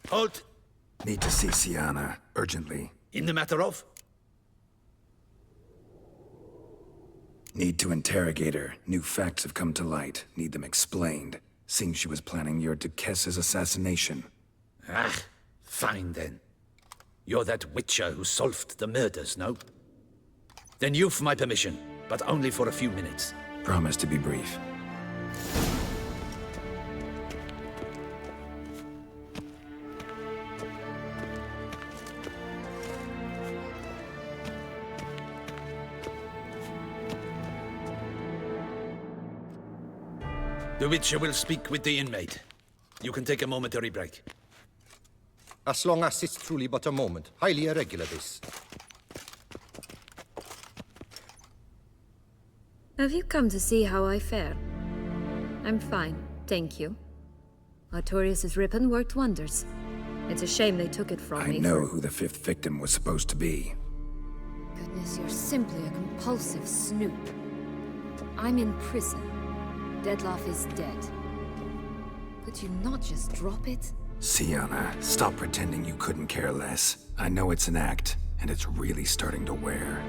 Halt! Need to see Sienna, urgently. In the matter of? Need to interrogate her. New facts have come to light. Need them explained. Seems she was planning your Duquesse's assassination. Ah, fine then. You're that witcher who solved the murders, no? Then you've my permission, but only for a few minutes. Promise to be brief. The Witcher will speak with the inmate. You can take a momentary break. As long as it's truly but a moment. Highly irregular, this. Have you come to see how I fare? I'm fine, thank you. Artorius' ribbon worked wonders. It's a shame they took it from me. I know who the fifth victim was supposed to be. Goodness, you're simply a compulsive snoop. I'm in prison. Dettlaff is dead. Could you not just drop it? Sienna, stop pretending you couldn't care less. I know it's an act, and it's really starting to wear.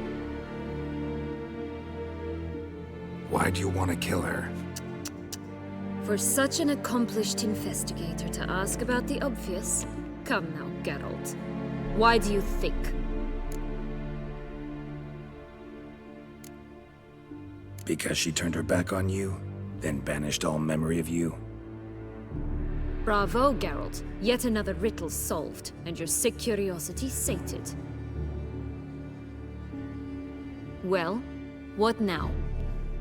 Why do you want to kill her? For such an accomplished investigator to ask about the obvious? Come now, Geralt. Why do you think? Because she turned her back on you, then banished all memory of you? Bravo, Geralt. Yet another riddle solved, and your sick curiosity sated. Well, what now?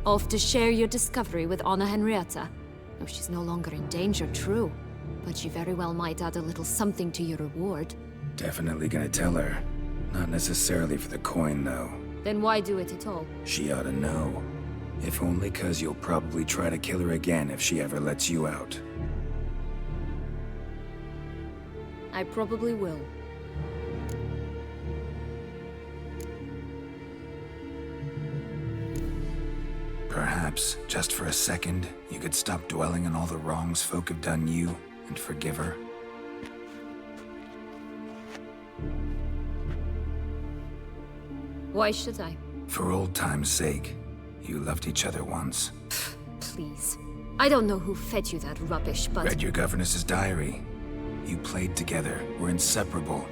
Off to share your discovery with Anna Henrietta? Oh, she's no longer in danger, true. But she very well might add a little something to your reward. Definitely gonna tell her. Not necessarily for the coin, though. Then why do it at all? She ought to know. If only 'cause you'll probably try to kill her again if she ever lets you out. I probably will. Perhaps, just for a second, you could stop dwelling on all the wrongs folk have done you and forgive her. Why should I? For old time's sake. You loved each other once. Please. I don't know who fed you that rubbish, but... Read your governess's diary. You played together, were inseparable.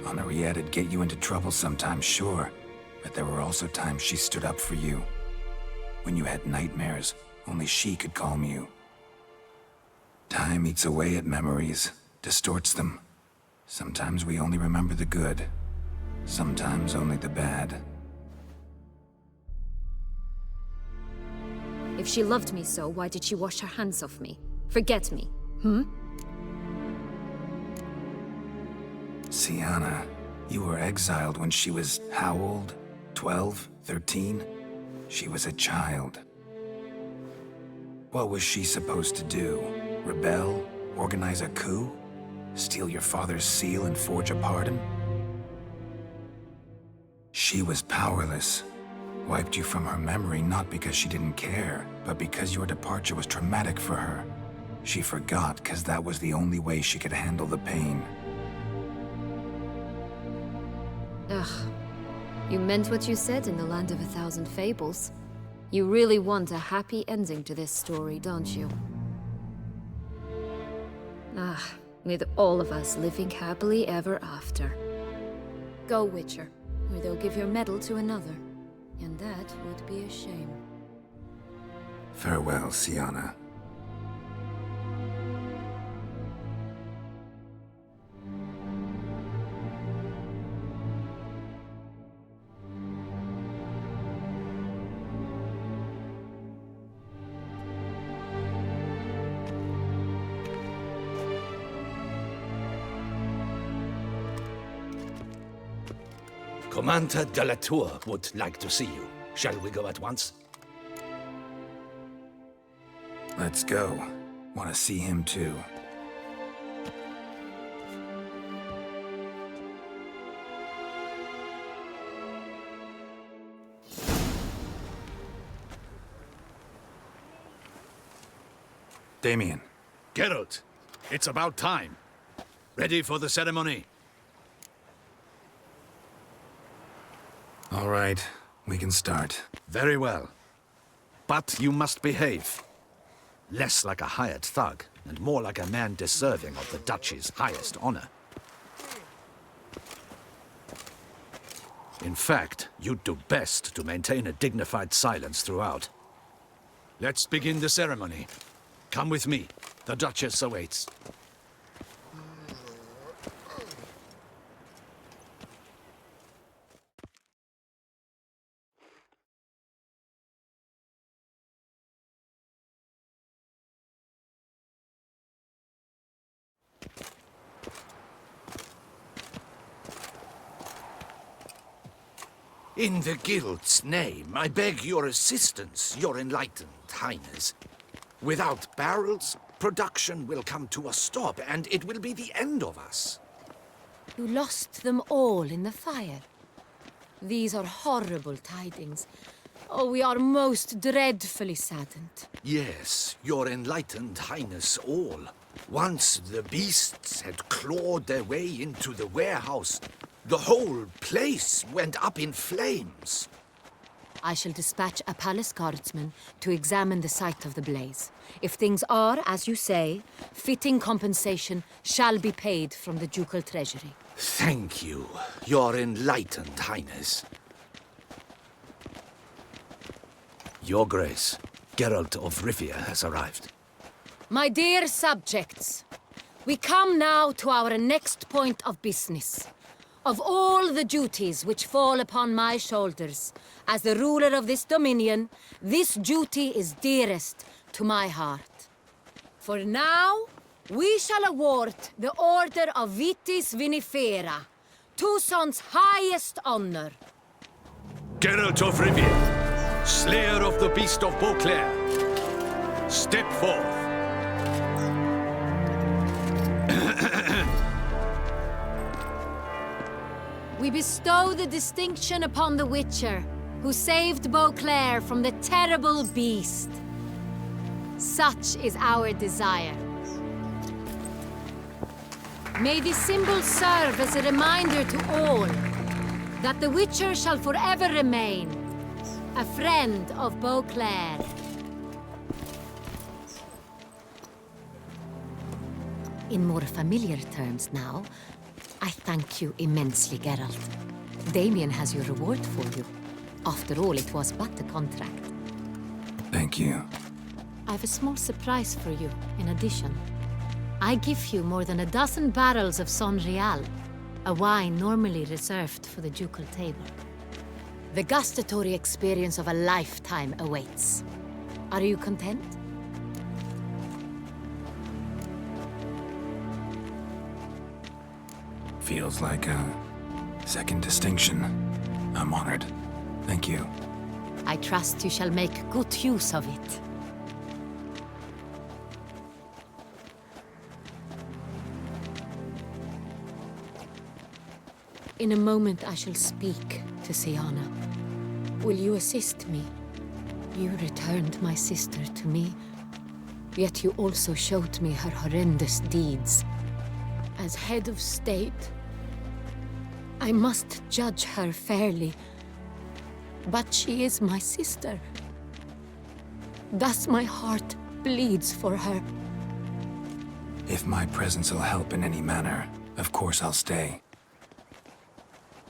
Henriette'd get you into trouble sometimes, sure. But there were also times she stood up for you. When you had nightmares, only she could calm you. Time eats away at memories, distorts them. Sometimes we only remember the good. Sometimes only the bad. If she loved me so, why did she wash her hands off me? Forget me, hmm? Sienna, you were exiled when she was how old? 12? 13? She was a child. What was she supposed to do? Rebel? Organize a coup? Steal your father's seal and forge a pardon? She was powerless. Wiped you from her memory not because she didn't care, but because your departure was traumatic for her. She forgot because that was the only way she could handle the pain. Ugh. You meant what you said in the Land of a Thousand Fables. You really want a happy ending to this story, don't you? Ah, with all of us living happily ever after. Go, Witcher, or they'll give your medal to another. And that would be a shame. Farewell, Sienna. Commander de la Tour would like to see you. Shall we go at once? Let's go. Want to see him too. Damien. Geralt, it's about time. Ready for the ceremony? All right, we can start. Very well. But you must behave. Less like a hired thug, and more like a man deserving of the Duchy's highest honor. In fact, you'd do best to maintain a dignified silence throughout. Let's begin the ceremony. Come with me. The Duchess awaits. In the Guild's name, I beg your assistance, your enlightened highness. Without barrels, production will come to a stop, and it will be the end of us. You lost them all in the fire. These are horrible tidings. Oh, we are most dreadfully saddened. Yes, your enlightened highness all. Once the beasts had clawed their way into the warehouse, the whole place went up in flames. I shall dispatch a palace guardsman to examine the site of the blaze. If things are, as you say, fitting compensation shall be paid from the ducal treasury. Thank you, your enlightened highness. Your Grace, Geralt of Rivia has arrived. My dear subjects, we come now to our next point of business. Of all the duties which fall upon my shoulders, as the ruler of this dominion, this duty is dearest to my heart. For now, we shall award the Order of Vitis Vinifera, Toussaint's highest honor. Geralt of Rivia, slayer of the beast of Beauclair, step forth. We bestow the distinction upon the Witcher, who saved Beauclair from the terrible beast. Such is our desire. May this symbol serve as a reminder to all that the Witcher shall forever remain a friend of Beauclair. In more familiar terms now, I thank you immensely, Geralt. Damien has your reward for you. After all, it was but a contract. Thank you. I have a small surprise for you, in addition. I give you more than a dozen barrels of Son Real, a wine normally reserved for the ducal table. The gustatory experience of a lifetime awaits. Are you content? Feels like a second distinction. I'm honored. Thank you. I trust you shall make good use of it. In a moment I shall speak to Syanna. Will you assist me? You returned my sister to me, yet you also showed me her horrendous deeds. As head of state, I must judge her fairly. But she is my sister. Thus my heart bleeds for her. If my presence will help in any manner, of course I'll stay.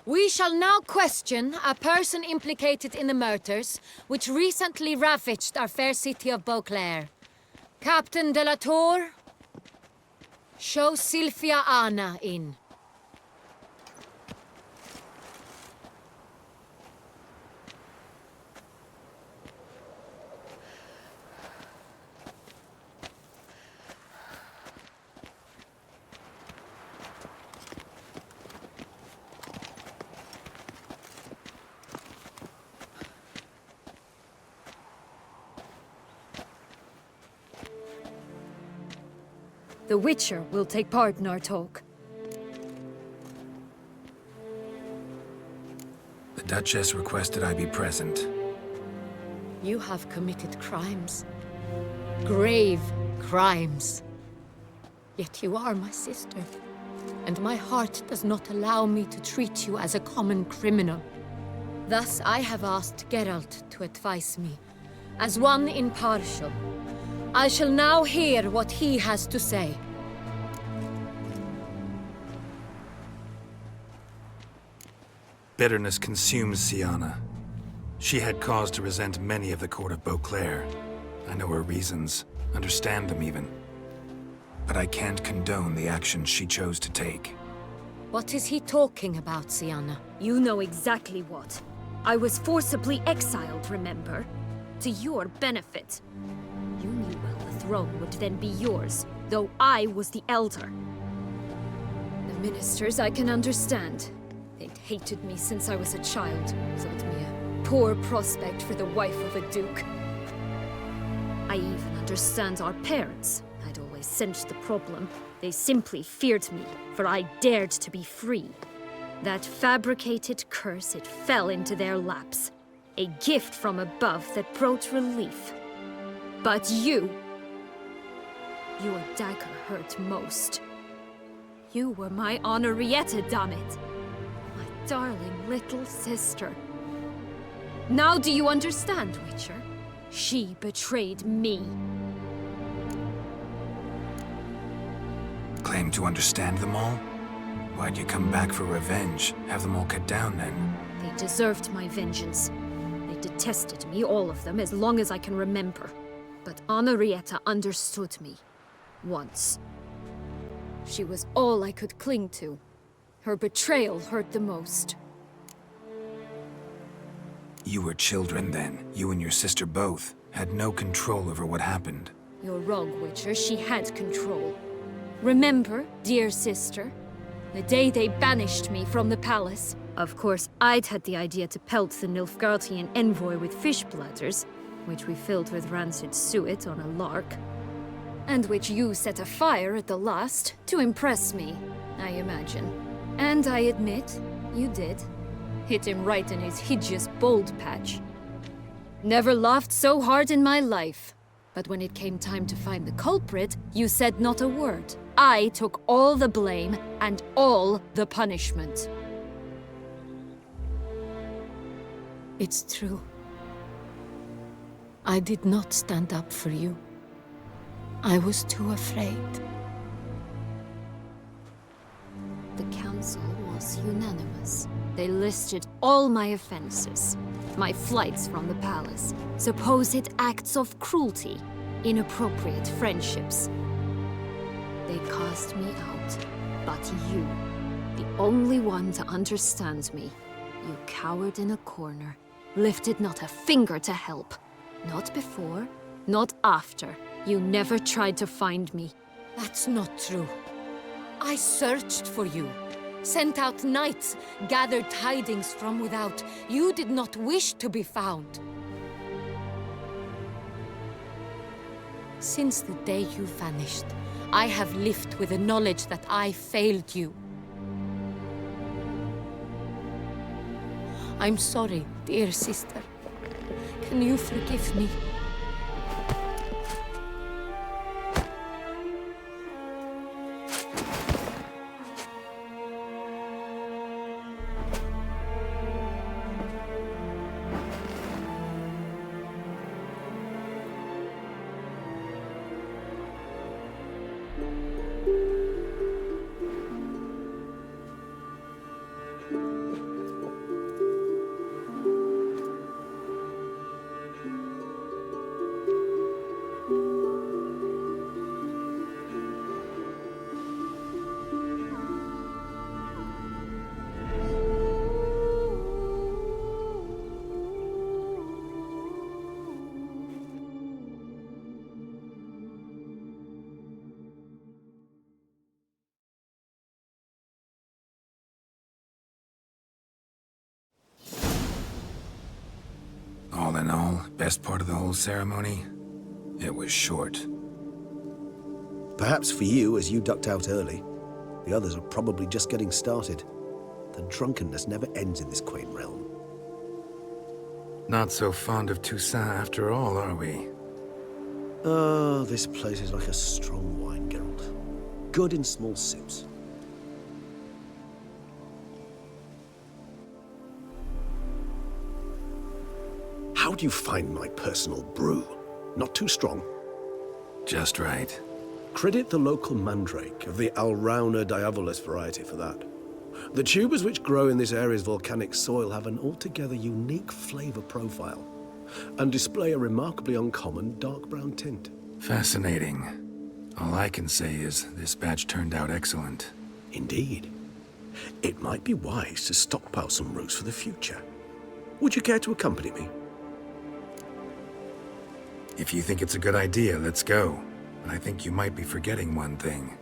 We shall now question a person implicated in the murders which recently ravaged our fair city of Beauclair. Captain de la Tour, show Sylvia Anna in. The Witcher will take part in our talk. The Duchess requested I be present. You have committed crimes. Grave crimes. Yet you are my sister. and my heart does not allow me to treat you as a common criminal. Thus, I have asked Geralt to advise me, as one impartial. I shall now hear what he has to say. Bitterness consumes Syanna. She had cause to resent many of the court of Beauclair. I know her reasons, understand them even. But I can't condone the actions she chose to take. What is he talking about, Syanna? You know exactly what. I was forcibly exiled, remember? To your benefit. You knew well the throne would then be yours, though I was the elder. The ministers I can understand. They'd hated me since I was a child, thought me a poor prospect for the wife of a duke. I even understand our parents. I'd always sensed the problem. They simply feared me, for I dared to be free. That fabricated curse, it fell into their laps. A gift from above that brought relief. But you... your dagger hurt most. You were my Henrietta, damn it! My darling little sister. Now do you understand, Witcher? She betrayed me. Claim to understand them all? Why'd you come back for revenge? Have them all cut down, then? They deserved my vengeance. They detested me, all of them, as long as I can remember. But Henrietta understood me. Once. She was all I could cling to. Her betrayal hurt the most. You were children then. You and your sister both had no control over what happened. You're wrong, Witcher. She had control. Remember, dear sister? The day they banished me from the palace. Of course, I'd had the idea to pelt the Nilfgaardian envoy with fish bladders, which we filled with rancid suet on a lark. And which you set afire at the last, to impress me, I imagine. And I admit, you did. Hit him right in his hideous bald patch. Never laughed so hard in my life. But when it came time to find the culprit, you said not a word. I took all the blame and all the punishment. It's true. I did not stand up for you. I was too afraid. The council was unanimous. They listed all my offenses. My flights from the palace, supposed acts of cruelty, inappropriate friendships. They cast me out, but you, the only one to understand me, you cowered in a corner, lifted not a finger to help. Not before, not after. You never tried to find me. That's not true. I searched for you. Sent out knights, gathered tidings from without. You did not wish to be found. Since the day you vanished, I have lived with the knowledge that I failed you. I'm sorry, dear sister. Can you forgive me? All in all, best part of the whole ceremony? It was short. Perhaps for you, as you ducked out early. The others are probably just getting started. The drunkenness never ends in this quaint realm. Not so fond of Toussaint after all, are we? Oh, this place is like a strong wine, Geralt. Good in small sips. do you find my personal brew? Not too strong? Just right. Credit the local mandrake of the Alrauna diavolis variety for that. The tubers which grow in this area's volcanic soil have an altogether unique flavor profile and display a remarkably uncommon dark brown tint. Fascinating. All I can say is this batch turned out excellent. Indeed. It might be wise to stockpile some roots for the future. Would you care to accompany me? If you think it's a good idea, let's go. But I think you might be forgetting one thing.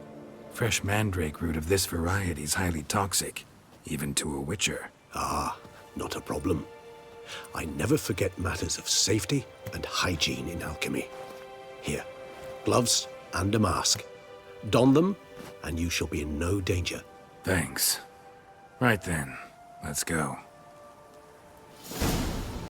Fresh mandrake root of this variety is highly toxic, even to a witcher. Ah, not a problem. I never forget matters of safety and hygiene in alchemy. Here, gloves and a mask. Don them, and you shall be in no danger. Thanks. Right then, let's go.